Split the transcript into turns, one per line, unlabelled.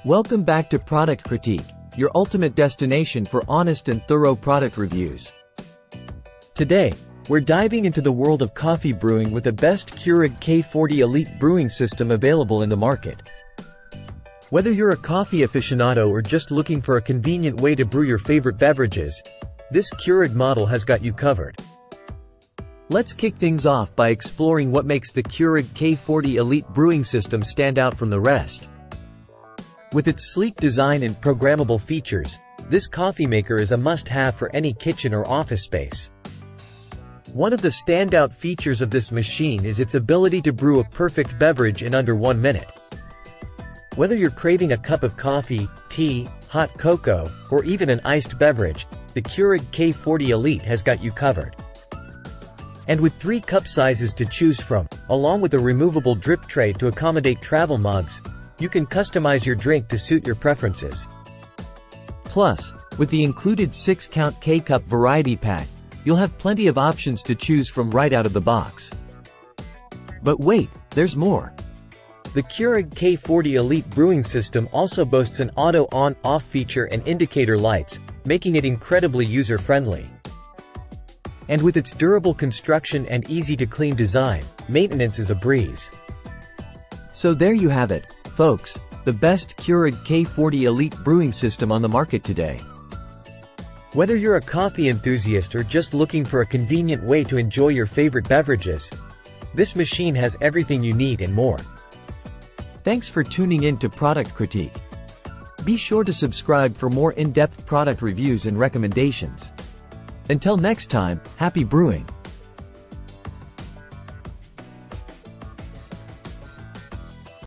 Welcome back to Product Critique, your ultimate destination for honest and thorough product reviews. Today, we're diving into the world of coffee brewing with the best Keurig K40 Elite brewing system available in the market. Whether you're a coffee aficionado or just looking for a convenient way to brew your favorite beverages, this Keurig model has got you covered. Let's kick things off by exploring what makes the Keurig K40 Elite brewing system stand out from the rest. With its sleek design and programmable features, this coffee maker is a must-have for any kitchen or office space. One of the standout features of this machine is its ability to brew a perfect beverage in under 1 minute. Whether you're craving a cup of coffee, tea, hot cocoa, or even an iced beverage, the Keurig K40 Elite has got you covered. And with 3 cup sizes to choose from, along with a removable drip tray to accommodate travel mugs, you can customize your drink to suit your preferences. Plus, with the included 6-count K-Cup variety pack, you'll have plenty of options to choose from right out of the box. But wait, there's more. The Keurig K40 Elite brewing system also boasts an auto on-off feature and indicator lights, making it incredibly user-friendly. And with its durable construction and easy-to-clean design, maintenance is a breeze. So there you have it, folks, the best Keurig K40 Elite brewing system on the market today. Whether you're a coffee enthusiast or just looking for a convenient way to enjoy your favorite beverages, this machine has everything you need and more. Thanks for tuning in to Product Critique. Be sure to subscribe for more in-depth product reviews and recommendations. Until next time, happy brewing!